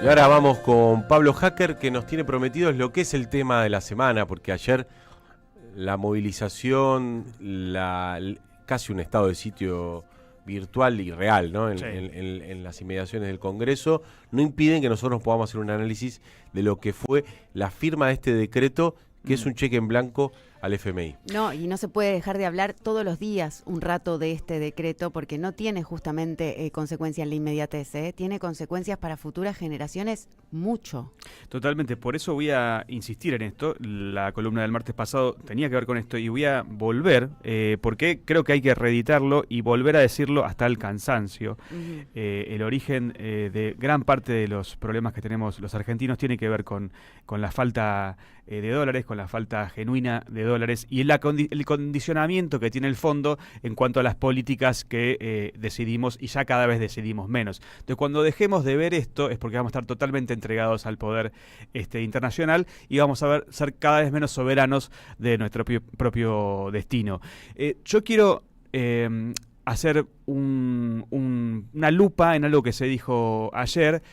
Y ahora vamos con Pablo Hacker, que nos tiene prometidos lo que es el tema de la semana, porque ayer la movilización, casi un estado de sitio virtual y real, ¿no? En las inmediaciones del Congreso, no impiden que nosotros podamos hacer un análisis de lo que fue la firma de este decreto, que es un cheque en blanco al FMI. No, y no se puede dejar de hablar todos los días un rato de este decreto, porque no tiene justamente consecuencias en la inmediatez, tiene consecuencias para futuras generaciones mucho. Totalmente, por eso voy a insistir en esto. La columna del martes pasado tenía que ver con esto y voy a volver, porque creo que hay que reeditarlo y volver a decirlo hasta el cansancio. El origen de gran parte de los problemas que tenemos los argentinos tiene que ver con la falta de dólares, con la falta genuina de dólares y el condicionamiento que tiene el fondo en cuanto a las políticas que decidimos, y ya cada vez decidimos menos. Entonces, cuando dejemos de ver esto es porque vamos a estar totalmente entregados al poder internacional y vamos a ser cada vez menos soberanos de nuestro propio destino. Yo quiero hacer una lupa en algo que se dijo ayer.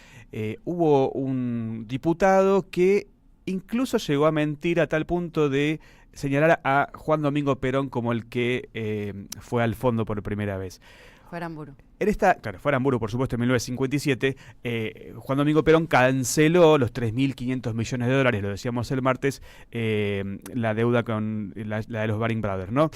Hubo un diputado que incluso llegó a mentir a tal punto de señalar a Juan Domingo Perón como el que fue al fondo por primera vez. Fue Aramburu. Fue Aramburu, por supuesto, en 1957. Juan Domingo Perón canceló los 3.500 millones de dólares, lo decíamos el martes, la deuda con la de los Baring Brothers, ¿no?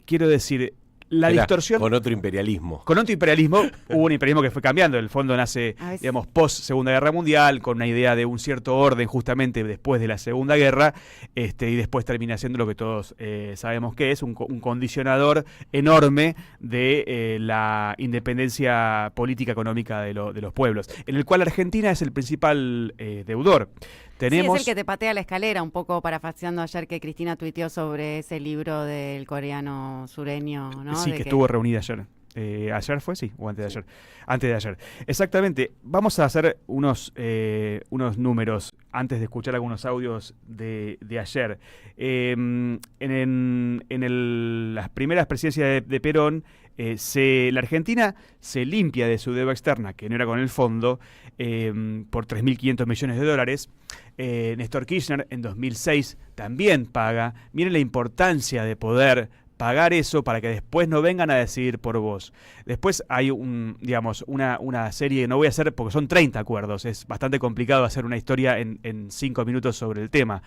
Quiero decir, la distorsión... Con otro imperialismo. Con otro imperialismo, hubo un imperialismo que fue cambiando. El fondo nace, digamos, post Segunda Guerra Mundial, con una idea de un cierto orden justamente después de la Segunda Guerra, y después termina siendo lo que todos sabemos que es, un condicionador enorme de la independencia política económica de los pueblos, en el cual Argentina es el principal deudor. Sí, es el que te patea la escalera, un poco parafaseando ayer que Cristina tuiteó sobre ese libro del coreano sureño, ¿no? Sí, que estuvo reunida ayer. ¿Ayer fue? Sí, o antes de ayer. Antes de ayer. Exactamente. Vamos a hacer unos números antes de escuchar algunos audios de ayer. Las primeras presidencias de Perón, la Argentina se limpia de su deuda externa, que no era con el fondo, por 3.500 millones de dólares. Néstor Kirchner en 2006 también paga. Miren la importancia de poder pagar eso para que después no vengan a decidir por vos. Después hay una serie, no voy a hacer porque son 30 acuerdos, es bastante complicado hacer una historia en 5 minutos sobre el tema,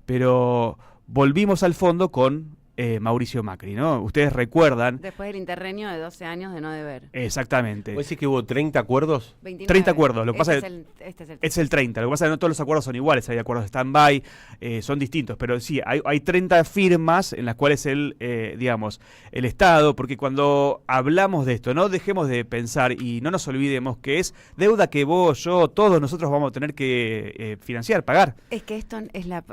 pero volvimos al fondo con Mauricio Macri, ¿no? Ustedes recuerdan... Después del interreño de 12 años de no deber. Exactamente. ¿Puede decir que hubo 30 acuerdos? 29. 30 acuerdos. Lo que pasa este es el 30. Lo que pasa es que no todos los acuerdos son iguales. Hay acuerdos de stand-by, son distintos. Pero sí, hay 30 firmas en las cuales el Estado, porque cuando hablamos de esto, no dejemos de pensar y no nos olvidemos que es deuda que vos, yo, todos nosotros vamos a tener que financiar, pagar. Es que esto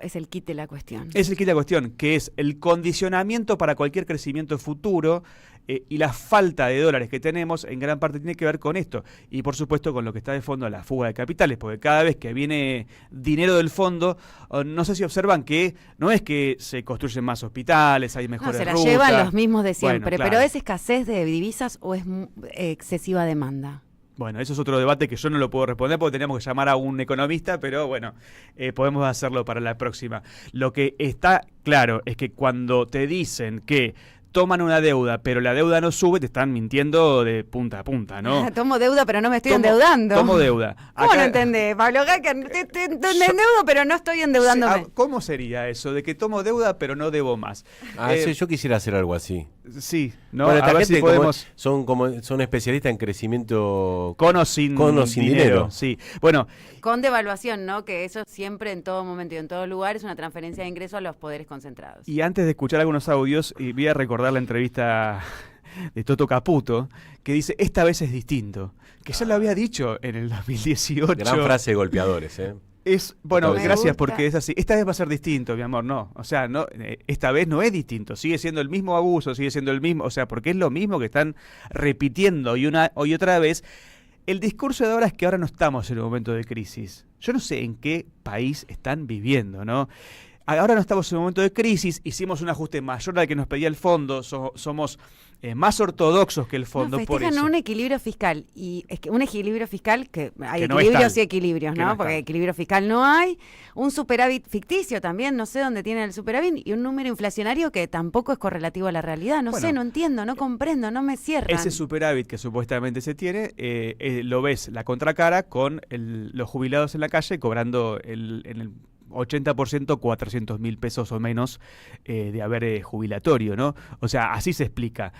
es el kit de la cuestión. Es el kit de la cuestión, que es el condicionamiento para cualquier crecimiento futuro, y la falta de dólares que tenemos en gran parte tiene que ver con esto, y por supuesto con lo que está de fondo, la fuga de capitales, porque cada vez que viene dinero del fondo, no sé si observan que no es que se construyen más hospitales, hay mejores rutas. Se la llevan los mismos de siempre, bueno, claro. Pero ¿es escasez de divisas o es excesiva demanda? Bueno, eso es otro debate que yo no lo puedo responder porque teníamos que llamar a un economista, pero bueno, podemos hacerlo para la próxima. Lo que está claro es que cuando te dicen que toman una deuda, pero la deuda no sube, te están mintiendo de punta a punta, ¿no? Tomo deuda, pero no me estoy endeudando. Tomo deuda. ¿Cómo no entendés, Pablo Hacker? Te endeudo, pero no estoy endeudándome. ¿Cómo sería eso? De que tomo deuda, pero no debo más. Sí, yo quisiera hacer algo así. Sí, ¿no? Bueno, a ver si podemos... son especialistas en crecimiento con o sin dinero. Sí. Bueno, con devaluación, ¿no? Que eso siempre, en todo momento y en todo lugar, es una transferencia de ingreso a los poderes concentrados. Y antes de escuchar algunos audios, voy a recordar la entrevista de Toto Caputo, que dice, esta vez es distinto, que ya lo había dicho en el 2018. Gran frase de golpeadores, ¿eh? Bueno, gracias, porque es así. Esta vez va a ser distinto, mi amor, no. O sea, no, esta vez no es distinto. Sigue siendo el mismo abuso, sigue siendo el mismo. O sea, porque es lo mismo que están repitiendo y otra vez. El discurso de ahora es que ahora no estamos en un momento de crisis. Yo no sé en qué país están viviendo, ¿no? ahora no estamos en un momento de crisis, hicimos un ajuste mayor al que nos pedía el fondo, somos más ortodoxos que el fondo. No, por festejan eso. un equilibrio fiscal, y es que un equilibrio fiscal que hay Que no es equilibrios tal. y equilibrios, Que ¿no? no es Porque tal. equilibrio fiscal no hay, un superávit ficticio también, no sé dónde tienen el superávit, y un número inflacionario que tampoco es correlativo a la realidad, no Bueno, sé, no entiendo, no comprendo, no me cierran. Ese superávit que supuestamente se tiene, lo ves la contracara con los jubilados en la calle cobrando en el 80% 400.000 pesos o menos de haber jubilatorio, ¿no? O sea, así se explica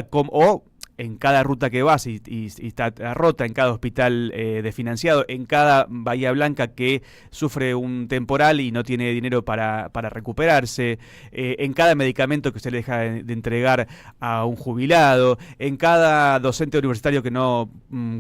cómo, o en cada ruta que vas y está rota, en cada hospital desfinanciado, en cada Bahía Blanca que sufre un temporal y no tiene dinero para recuperarse, en cada medicamento que se le deja de entregar a un jubilado, en cada docente universitario que no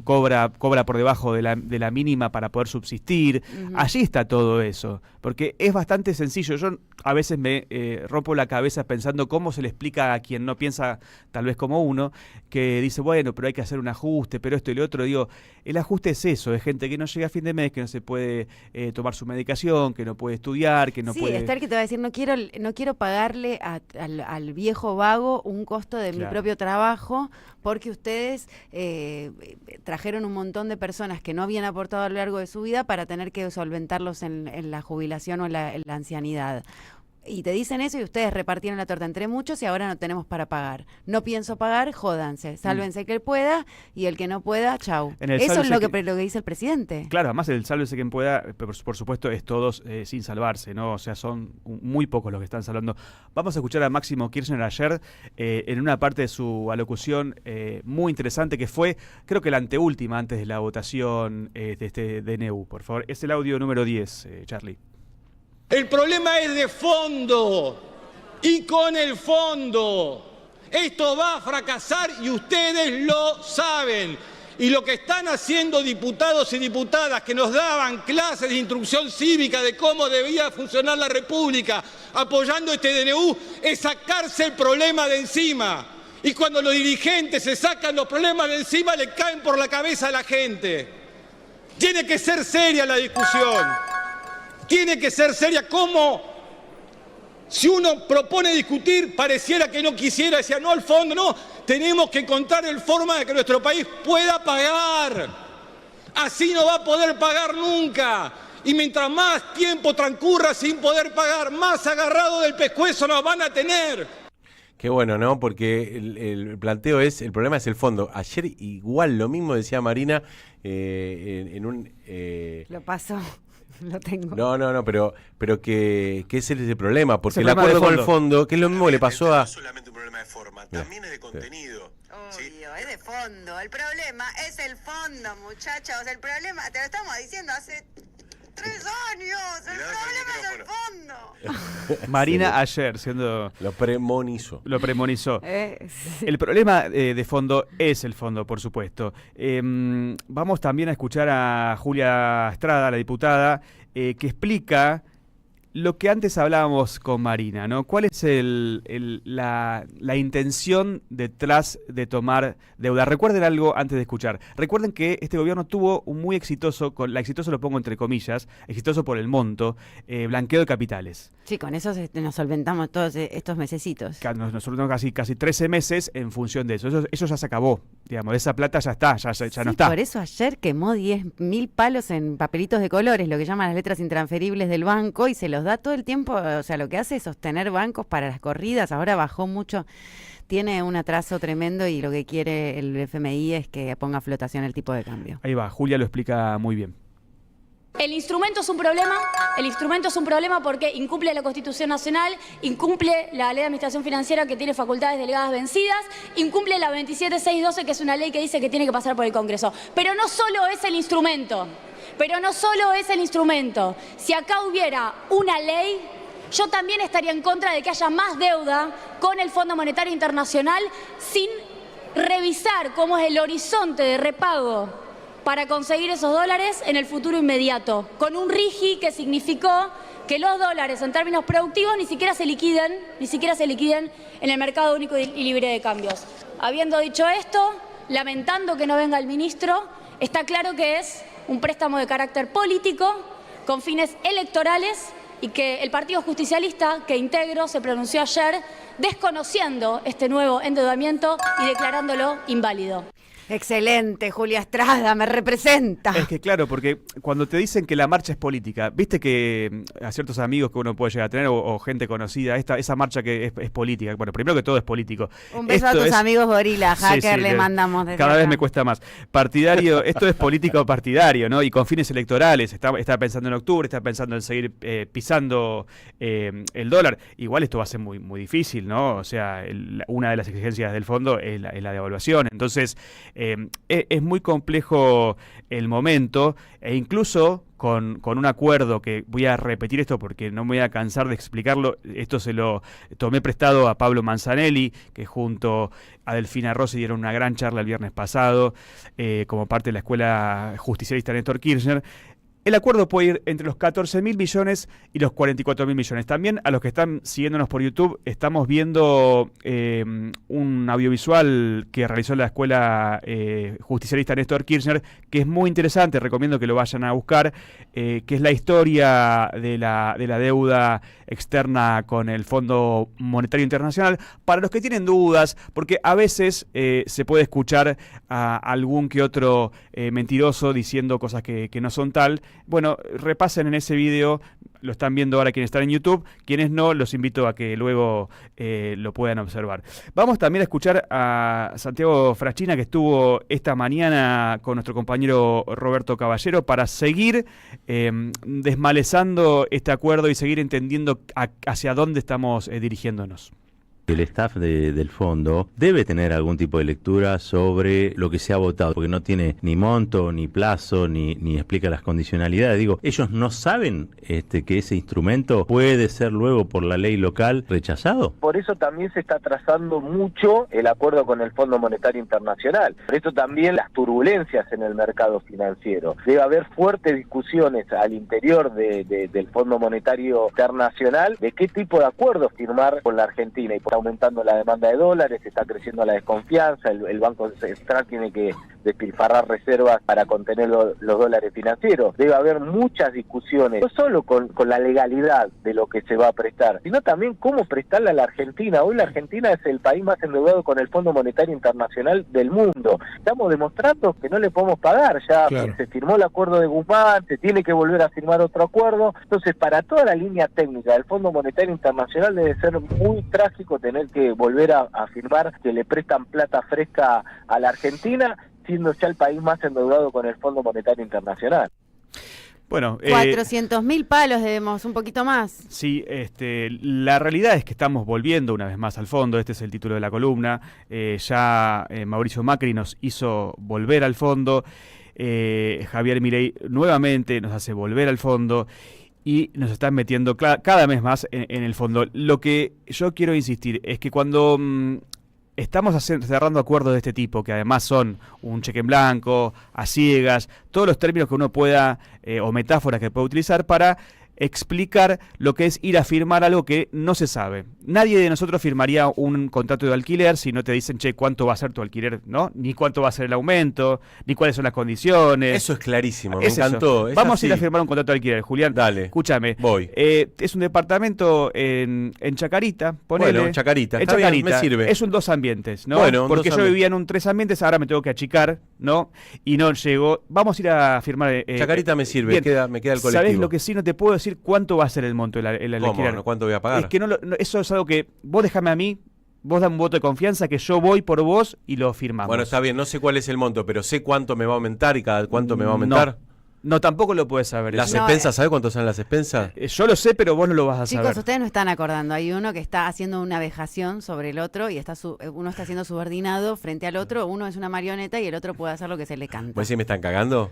cobra por debajo de la mínima para poder subsistir. Allí está todo eso, porque es bastante sencillo. Yo a veces me rompo la cabeza pensando cómo se le explica a quien no piensa tal vez como uno, que dice, bueno, pero hay que hacer un ajuste, pero esto y lo otro. Digo, el ajuste es eso, es gente que no llega a fin de mes, que no se puede tomar su medicación, que no puede estudiar, que no puede... Sí, Esther, que te va a decir, no quiero pagarle al viejo vago un costo de mi propio trabajo, porque ustedes trajeron un montón de personas que no habían aportado a lo largo de su vida para tener que solventarlos en la jubilación o en la ancianidad. Y te dicen eso y ustedes repartieron la torta entre muchos y ahora no tenemos para pagar. No pienso pagar, jódanse. Sálvense que él pueda y el que no pueda, chau. Eso es lo que dice el presidente. Claro, además el sálvese quien pueda, por supuesto, es todos sin salvarse, ¿no? O sea, son muy pocos los que están salvando. Vamos a escuchar a Máximo Kirchner ayer en una parte de su alocución muy interesante que fue, creo que la anteúltima antes de la votación de este DNU. Por favor, es el audio número 10, Charlie. El problema es de fondo, y con el fondo esto va a fracasar y ustedes lo saben. Y lo que están haciendo diputados y diputadas que nos daban clases de instrucción cívica de cómo debía funcionar la República apoyando este DNU es sacarse el problema de encima. Y cuando los dirigentes se sacan los problemas de encima le caen por la cabeza a la gente. Tiene que ser seria la discusión. Tiene que ser seria. Como si uno propone discutir, pareciera que no quisiera, decía no al fondo, no. Tenemos que encontrar el forma de que nuestro país pueda pagar. Así no va a poder pagar nunca. Y mientras más tiempo transcurra sin poder pagar, más agarrado del pescuezo nos van a tener. Qué bueno, ¿no? Porque el planteo es, el problema es el fondo. Ayer igual lo mismo decía Marina en un... Lo paso. Lo tengo. No, pero que ese es el problema, porque el problema acuerdo de con el fondo, que es lo mismo que le pasó a... No es solamente un problema de forma, también es de contenido. ¿sí? Obvio, es de fondo. El problema es el fondo, muchachos. El problema, te lo estamos diciendo hace 3 años. El problema es el fondo. Marina ayer, siendo... Lo premonizó. Lo premonizó. Sí. El problema de fondo es el fondo, por supuesto. Vamos también a escuchar a Julia Estrada, la diputada, que explica lo que antes hablábamos con Marina, ¿no? ¿Cuál es la intención detrás de tomar deuda? Recuerden algo antes de escuchar. Recuerden que este gobierno tuvo un muy exitoso, exitoso lo pongo entre comillas, exitoso por el monto, blanqueo de capitales. Sí, con eso nos solventamos todos estos mesecitos. Nos solventamos casi 13 meses en función de eso. Eso ya se acabó, digamos. Esa plata ya está, ya Sí, no está. Por eso ayer quemó 10.000 palos en papelitos de colores, lo que llaman las letras intransferibles del banco, y se los da todo el tiempo. O sea, lo que hace es sostener bancos para las corridas. Ahora bajó mucho, tiene un atraso tremendo y lo que quiere el FMI es que ponga a flotación el tipo de cambio. Ahí va, Julia lo explica muy bien. El instrumento es un problema porque incumple la Constitución Nacional, incumple la Ley de Administración Financiera que tiene facultades delegadas vencidas, incumple la 27612 que es una ley que dice que tiene que pasar por el Congreso. Pero no solo es el instrumento, Si acá hubiera una ley, yo también estaría en contra de que haya más deuda con el Fondo Monetario Internacional sin revisar cómo es el horizonte de repago para conseguir esos dólares en el futuro inmediato, con un RIGI que significó que los dólares en términos productivos ni siquiera se liquiden en el mercado único y libre de cambios. Habiendo dicho esto, lamentando que no venga el ministro, está claro que es un préstamo de carácter político, con fines electorales, y que el Partido Justicialista que integro se pronunció ayer desconociendo este nuevo endeudamiento y declarándolo inválido. Excelente, Julia Estrada, me representa. Es que claro, porque cuando te dicen que la marcha es política, viste que a ciertos amigos que uno puede llegar a tener o gente conocida, esa marcha que es política, bueno, primero que todo es político. Un beso a tus amigos gorila, hacker, le mandamos desde cada acá. vez me cuesta más. Partidario, esto es político partidario, ¿no? Y con fines electorales, está pensando en octubre, está pensando en seguir pisando el dólar. Igual esto va a ser muy, muy difícil, ¿no? O sea, una de las exigencias del fondo es la devaluación. Entonces, es muy complejo el momento e incluso con un acuerdo que voy a repetir esto porque no me voy a cansar de explicarlo. Esto se lo tomé prestado a Pablo Manzanelli, que junto a Delfina Rossi dieron una gran charla el viernes pasado como parte de la Escuela Justicialista Néstor Kirchner. El acuerdo puede ir entre los 14.000 millones y los 44.000 millones. También a los que están siguiéndonos por YouTube, estamos viendo un audiovisual que realizó la Escuela Justicialista Néstor Kirchner, que es muy interesante, recomiendo que lo vayan a buscar, que es la historia de la deuda externa con el Fondo Monetario Internacional. Para los que tienen dudas, porque a veces se puede escuchar a algún que otro mentiroso diciendo cosas que no son tal. Bueno, repasen en ese video, lo están viendo ahora quienes están en YouTube, quienes no, los invito a que luego lo puedan observar. Vamos también a escuchar a Santiago Fraschina, que estuvo esta mañana con nuestro compañero Roberto Caballero, para seguir desmalezando este acuerdo y seguir entendiendo hacia dónde estamos dirigiéndonos. El staff del fondo debe tener algún tipo de lectura sobre lo que se ha votado, porque no tiene ni monto, ni plazo, ni explica las condicionalidades. Digo, ellos no saben que ese instrumento puede ser luego por la ley local rechazado. Por eso también se está atrasando mucho el acuerdo con el Fondo Monetario Internacional. Por eso también las turbulencias en el mercado financiero. Debe haber fuertes discusiones al interior del Fondo Monetario Internacional de qué tipo de acuerdo firmar con la Argentina. Y está aumentando la demanda de dólares, está creciendo la desconfianza, el Banco Central tiene que despilfarrar reservas para contener los dólares financieros. Debe haber muchas discusiones, no solo con la legalidad de lo que se va a prestar, sino también cómo prestarle a la Argentina. Hoy la Argentina es el país más endeudado con el Fondo Monetario Internacional del mundo. Estamos demostrando que no le podemos pagar, ya claro. Se firmó el acuerdo de Guzmán, se tiene que volver a firmar otro acuerdo. Entonces, para toda la línea técnica del Fondo Monetario Internacional debe ser muy trágico tener que volver a firmar que le prestan plata fresca a la Argentina, siendo ya el país más endeudado con el Fondo Monetario Internacional. Bueno, 400.000 palos debemos, un poquito más. Sí, la realidad es que estamos volviendo una vez más al fondo. Este es el título de la columna. Mauricio Macri nos hizo volver al fondo. Javier Milei nuevamente nos hace volver al fondo. Y nos están metiendo cada vez más en el fondo. Lo que yo quiero insistir es que cuando estamos cerrando acuerdos de este tipo, que además son un cheque en blanco, a ciegas, todos los términos que uno pueda, o metáforas que pueda utilizar para explicar lo que es ir a firmar algo que no se sabe. Nadie de nosotros firmaría un contrato de alquiler si no te dicen, che, cuánto va a ser tu alquiler, ¿no? Ni cuánto va a ser el aumento, ni cuáles son las condiciones. Eso es clarísimo, me encantó. Vamos a ir a firmar un contrato de alquiler, Julián. Dale. Escúchame. Voy. Es un departamento en Chacarita, ponele. Bueno, Chacarita. En Chacarita. Bien, me sirve. Es un 2 ambientes, ¿no? Bueno, porque yo vivía en un 3 ambientes, ahora me tengo que achicar, ¿no? Y no llego. Vamos a ir a firmar. Chacarita me sirve, me queda el colectivo. ¿Sabés lo que sí no te puedo decir? ¿Cuánto va a ser el monto el alquiler? ¿Cómo? ¿Cuánto voy a pagar? Es que eso es algo que vos déjame a mí, vos dame un voto de confianza que yo voy por vos y lo firmamos. Bueno, está bien, no sé cuál es el monto, pero sé cuánto me va a aumentar y cada cuánto me va a aumentar. No, tampoco lo puedes saber. ¿Las expensas? ¿Sabes cuánto son las expensas? Yo lo sé, pero vos no lo vas a saber. Chicos, ustedes no están acordando. Hay uno que está haciendo una vejación sobre el otro y uno está siendo subordinado frente al otro. Uno es una marioneta y el otro puede hacer lo que se le canta. ¿Pues sí me están cagando?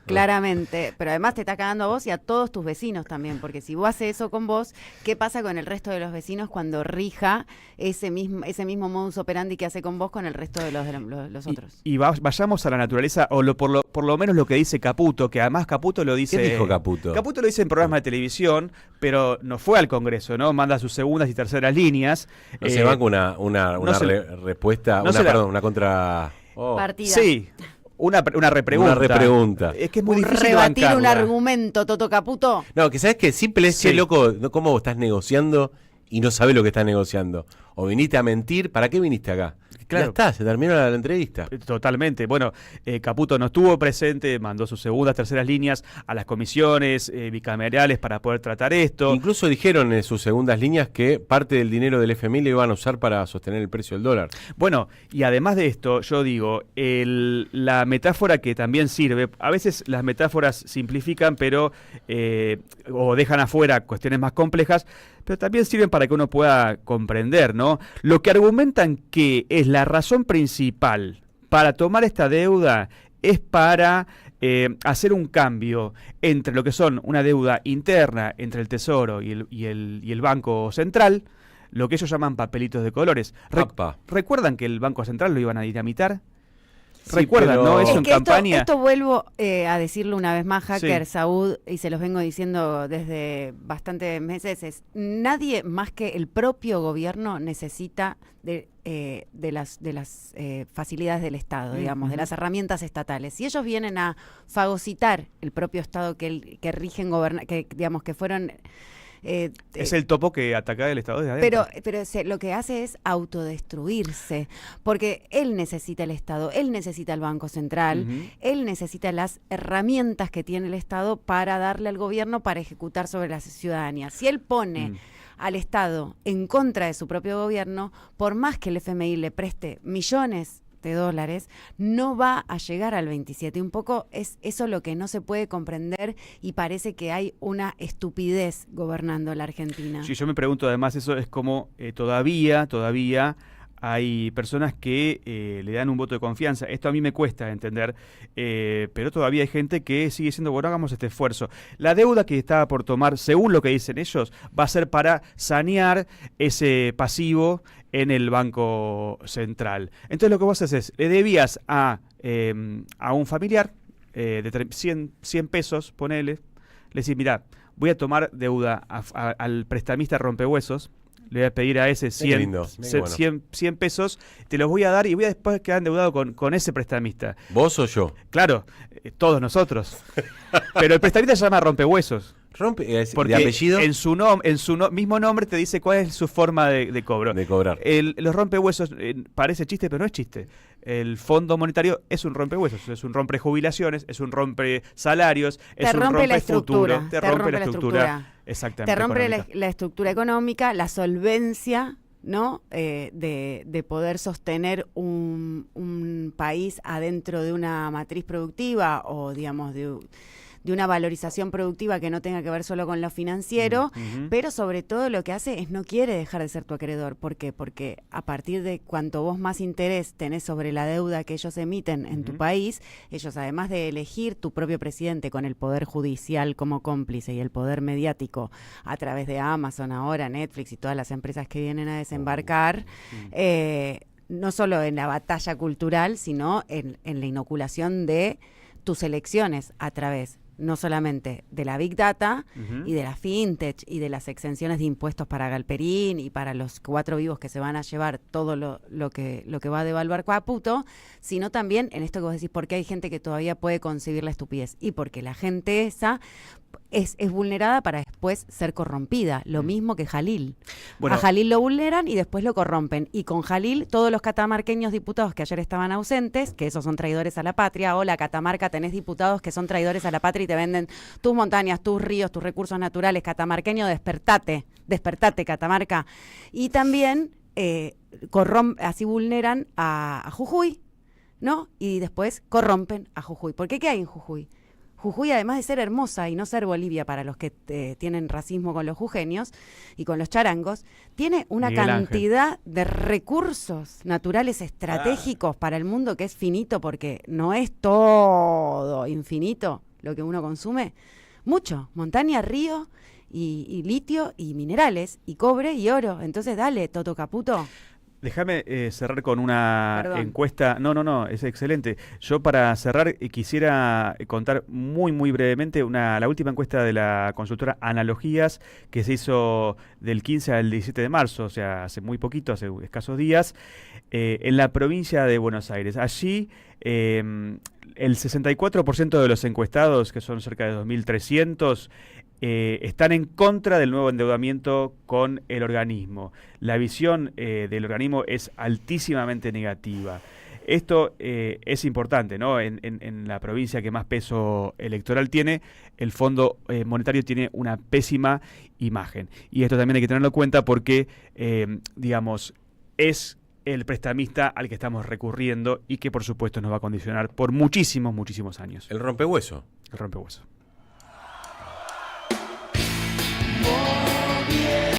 Claramente. Pero además te está cagando a vos y a todos tus vecinos también. Porque si vos haces eso con vos, ¿qué pasa con el resto de los vecinos cuando rija ese mismo modus operandi que hace con vos con el resto de los otros? Y vayamos a la naturaleza, o por lo menos lo que dice Caputo, que además Caputo lo dice... ¿Qué dijo Caputo? Caputo lo dice en programas de televisión, pero no fue al Congreso, ¿no? Manda sus segundas y terceras líneas. No se va con una respuesta, una contra... Partida. Sí, Una repregunta. Una repregunta. Es que es muy difícil rebatir un bancarla. argumento, Toto Caputo. No, que sabes que simple es Sí. que, loco, ¿cómo estás negociando y no sabes lo que estás negociando? O viniste a mentir, ¿para qué viniste acá? Claro. Ya está, se terminó la entrevista. Totalmente. Bueno, Caputo no estuvo presente, mandó sus segundas, terceras líneas a las comisiones bicamerales para poder tratar esto. Incluso dijeron en sus segundas líneas que parte del dinero del FMI lo iban a usar para sostener el precio del dólar. Bueno, y además de esto, yo digo, la metáfora que también sirve, a veces las metáforas simplifican, pero o dejan afuera cuestiones más complejas, pero también sirven para que uno pueda comprender, ¿no? Lo que argumentan que es la razón principal para tomar esta deuda es para hacer un cambio entre lo que son una deuda interna entre el Tesoro y el Banco Central, lo que ellos llaman papelitos de colores. ¿Recuerdan que el Banco Central lo iban a dinamitar? Sí, ¿Recuerdan, pero- no? Eso Es en que campaña. esto vuelvo a decirlo una vez más, Hacker, Sí. Saúd, y se los vengo diciendo desde bastantes meses, es nadie más que el propio gobierno necesita de las facilidades del Estado, digamos, de las herramientas estatales. Si ellos vienen a fagocitar el propio Estado que rigen, que digamos que fueron... Es el topo que ataca el Estado desde adentro. Pero lo que hace es autodestruirse, porque él necesita el Estado, él necesita el Banco Central, él necesita las herramientas que tiene el Estado para darle al gobierno para ejecutar sobre la ciudadanía. Si él pone al Estado en contra de su propio gobierno, por más que el FMI le preste millones de dólares, no va a llegar al 27. Un poco es eso lo que no se puede comprender y parece que hay una estupidez gobernando la Argentina. Sí, yo me pregunto además eso es como todavía hay personas que le dan un voto de confianza. Esto a mí me cuesta entender, pero todavía hay gente que sigue diciendo, bueno, hagamos este esfuerzo. La deuda que estaba por tomar, según lo que dicen ellos, va a ser para sanear ese pasivo en el Banco Central. Entonces lo que vos haces es, le debías a un familiar de 100 pesos, ponele, le decís, mirá, voy a tomar deuda al prestamista rompehuesos, le voy a pedir a ese 100, lindo, 100 pesos, te los voy a dar y voy a después quedar endeudado con ese prestamista. ¿Vos o yo? Claro, todos nosotros. Pero el prestamista se llama rompehuesos. Porque ¿de apellido? En su mismo nombre te dice cuál es su forma de cobro. De cobrar. Los rompehuesos parece chiste, pero no es chiste. El Fondo Monetario es un rompehuesos, es un rompe jubilaciones, es un rompe salarios, es un rompe futuro, te rompe la estructura. Exactamente. Te rompe económica. la estructura económica, la solvencia, ¿no? De poder sostener un país adentro de una matriz productiva o, digamos, de una valorización productiva que no tenga que ver solo con lo financiero, pero sobre todo lo que hace es no quiere dejar de ser tu acreedor. ¿Por qué? Porque a partir de cuanto vos más interés tenés sobre la deuda que ellos emiten en tu país, ellos además de elegir tu propio presidente con el poder judicial como cómplice y el poder mediático a través de Amazon ahora, Netflix y todas las empresas que vienen a desembarcar, no solo en la batalla cultural, sino en la inoculación de tus elecciones a través no solamente de la Big Data y de la FinTech y de las exenciones de impuestos para Galperín y para los 4 vivos que se van a llevar todo lo que va a devaluar Caputo, sino también en esto que vos decís, porque hay gente que todavía puede concebir la estupidez y porque la gente esa es vulnerada para después ser corrompida, lo mismo que Jalil. Bueno, a Jalil lo vulneran y después lo corrompen. Y con Jalil, todos los catamarqueños diputados que ayer estaban ausentes, que esos son traidores a la patria. Hola, Catamarca, tenés diputados que son traidores a la patria y te venden tus montañas, tus ríos, tus recursos naturales. Catamarqueño, despertate, Catamarca. Y también así vulneran a Jujuy, ¿no? Y después corrompen a Jujuy. ¿Por qué? ¿Qué hay en Jujuy? Jujuy, además de ser hermosa y no ser Bolivia para los que tienen racismo con los jujeños y con los charangos, tiene una Miguel cantidad de recursos naturales estratégicos para el mundo que es finito, porque no es todo infinito lo que uno consume. Mucho, montaña, río y litio y minerales y cobre y oro. Entonces dale, Toto Caputo. Déjame cerrar con una Perdón. encuesta. No, es excelente. Yo para cerrar quisiera contar muy brevemente la última encuesta de la consultora Analogías que se hizo del 15 al 17 de marzo, o sea, hace muy poquito, hace escasos días, en la provincia de Buenos Aires. Allí el 64% de los encuestados, que son cerca de 2.300, están en contra del nuevo endeudamiento con el organismo. La visión del organismo es altísimamente negativa. Esto es importante, ¿no? En la provincia que más peso electoral tiene, el Fondo Monetario tiene una pésima imagen. Y esto también hay que tenerlo en cuenta porque, digamos, es el prestamista al que estamos recurriendo y que, por supuesto, nos va a condicionar por muchísimos años. El rompehueso. El rompehueso. Oh.